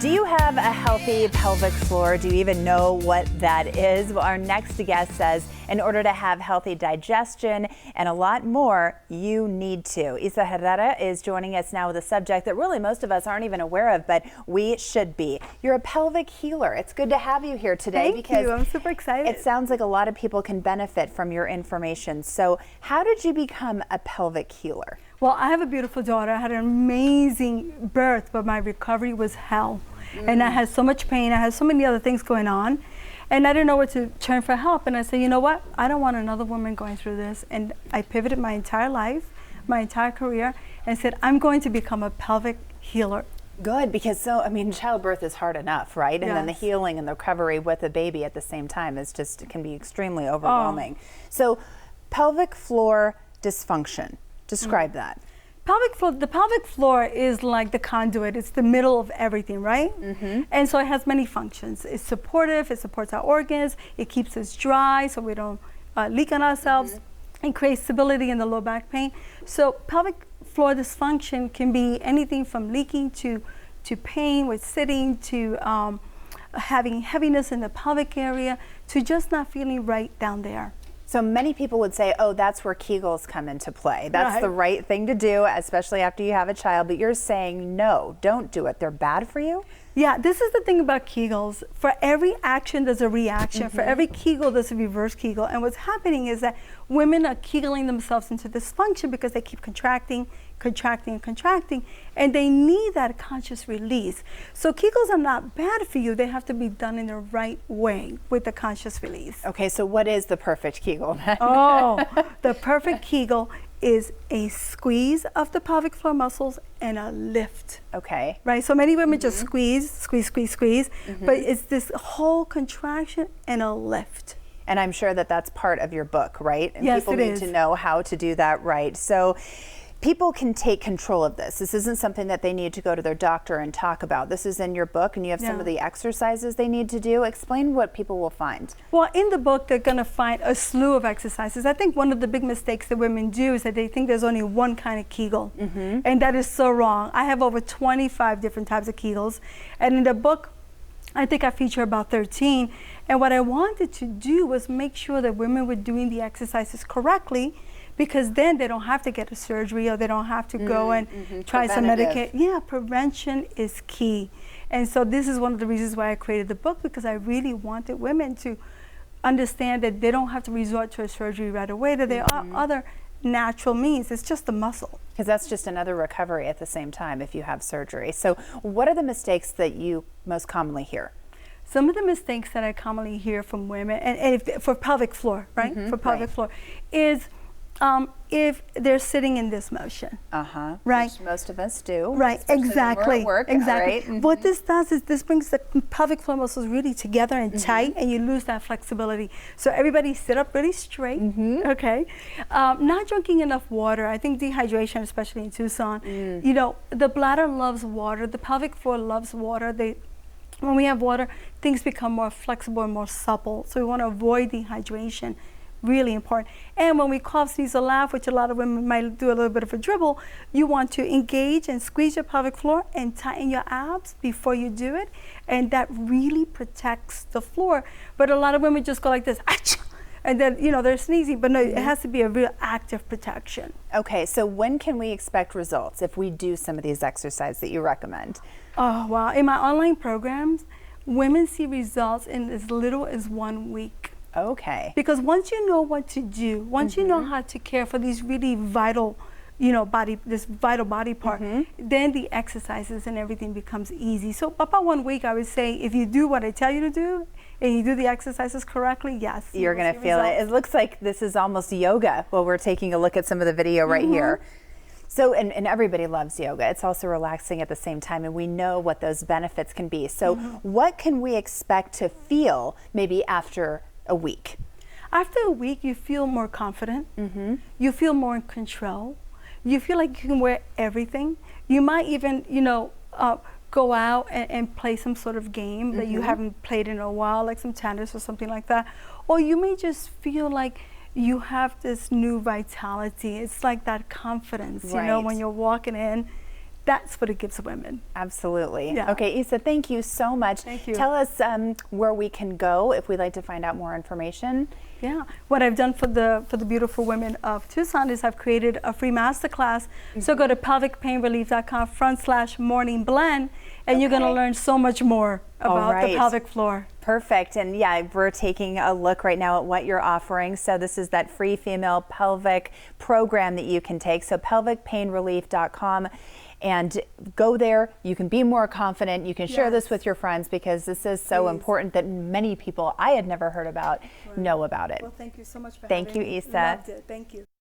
Do you have a healthy pelvic floor? Do you even know what that is? Well, our next guest says in order to have healthy digestion and a lot more, you need to. Isa Herrera is joining us now with a subject that really most of us aren't even aware of, but we should be. You're a pelvic healer. It's good to have you here today. Thank you. I'm super excited. It sounds like a lot of people can benefit from your information. So how did you become a pelvic healer? Well, I have a beautiful daughter. I had an amazing birth, but my recovery was hell. And I had so much pain. I had so many other things going on. And I didn't know where to turn for help. And I said, you know what? I don't want another woman going through this. And I pivoted my entire life, my entire career, and said, I'm going to become a pelvic healer. Good, because childbirth is hard enough, right? And then the healing and the recovery with a baby at the same time is just, it can be extremely overwhelming. So pelvic floor dysfunction, describe that. The pelvic floor is like the conduit. It's the middle of everything, right? And so it has many functions. It's supportive. It supports our organs. It keeps us dry so we don't leak on ourselves. It creates stability in the low back pain. So pelvic floor dysfunction can be anything from leaking to pain with sitting to having heaviness in the pelvic area to just not feeling right down there. So many people would say, oh, that's where Kegals come into play. That's the right thing to do, especially after you have a child. But you're saying, no, don't do it. They're bad for you? Yeah, this is the thing about Kegals. For every action, there's a reaction. For every Kegel, there's a reverse Kegel. And what's happening is that women are Kegeling themselves into dysfunction because they keep contracting, contracting, and contracting. And they need that conscious release. So Kegels are not bad for you. They have to be done in the right way with the conscious release. Okay, so what is the perfect Kegel? The perfect Kegel is a squeeze of the pelvic floor muscles and a lift. Okay. Right, so many women just squeeze, squeeze, squeeze, squeeze, but it's this whole contraction and a lift. And I'm sure that that's part of your book, right? And yes, people need to know how to do that right. So people can take control of this. This isn't something that they need to go to their doctor and talk about. This is in your book, and you have some of the exercises they need to do. Explain what people will find. Well, in the book, they're going to find a slew of exercises. I think one of the big mistakes that women do is that they think there's only one kind of Kegel, and that is so wrong. I have over 25 different types of Kegels, and in the book, I think I feature about 13, and what I wanted to do was make sure that women were doing the exercises correctly, because then they don't have to get a surgery or they don't have to go and try some medication. Yeah, prevention is key. And so this is one of the reasons why I created the book, because I really wanted women to understand that they don't have to resort to a surgery right away, that there are other natural means. It's just the muscle. Because that's just another recovery at the same time if you have surgery. So what are the mistakes that you most commonly hear? Some of the mistakes that I commonly hear from women, and for pelvic floor, right? For pelvic floor, is if they're sitting in this motion, right? Which most of us do, right? Exactly. At work. Exactly. Right. What this does is this brings the pelvic floor muscles really together and tight, and you lose that flexibility. So everybody sit up really straight. Okay. Not drinking enough water. I think dehydration, especially in Tucson, you know, the bladder loves water. The pelvic floor loves water. When we have water, things become more flexible and more supple. So we want to avoid dehydration. Really important. And when we cough, sneeze, or laugh, which a lot of women might do a little bit of a dribble, you want to engage and squeeze your pelvic floor and tighten your abs before you do it. And that really protects the floor. But a lot of women just go like this, and then, you know, they're sneezing. But no, it has to be a real active protection. Okay, so when can we expect results if we do some of these exercises that you recommend? Oh, wow. In my online programs, women see results in as little as 1 week. Okay. Because once you know what to do, once you know how to care for these really vital, you know, this vital body part, then the exercises and everything becomes easy. So about 1 week, I would say, if you do what I tell you to do, and you do the exercises correctly, yes. You're going to feel it. It looks like this is almost yoga while we're taking a look at some of the video right here. So, and everybody loves yoga. It's also relaxing at the same time, and we know what those benefits can be. So what can we expect to feel maybe after a week? After a week, you feel more confident. You feel more in control. You feel like you can wear everything. You might even, you know, go out and play some sort of game that you haven't played in a while, like some tennis or something like that. Or you may just feel like you have this new vitality. It's like that confidence, you know, when you're walking in That's what it gives women. Absolutely. Yeah. Okay, Isa, thank you so much. Thank you. Tell us where we can go if we'd like to find out more information. Yeah, what I've done for the beautiful women of Tucson is I've created a free masterclass. So go to pelvicpainrelief.com/morning blend, and you're going to learn so much more about the pelvic floor. Perfect. And yeah, we're taking a look right now at what you're offering. So this is that free female pelvic program that you can take. So pelvicpainrelief.com. And go there. You can be more confident. You can share this with your friends, because this is so important that many people I had never heard about know about it. Well, thank you so much for having me. Thank you, Isa. Loved it. Thank you.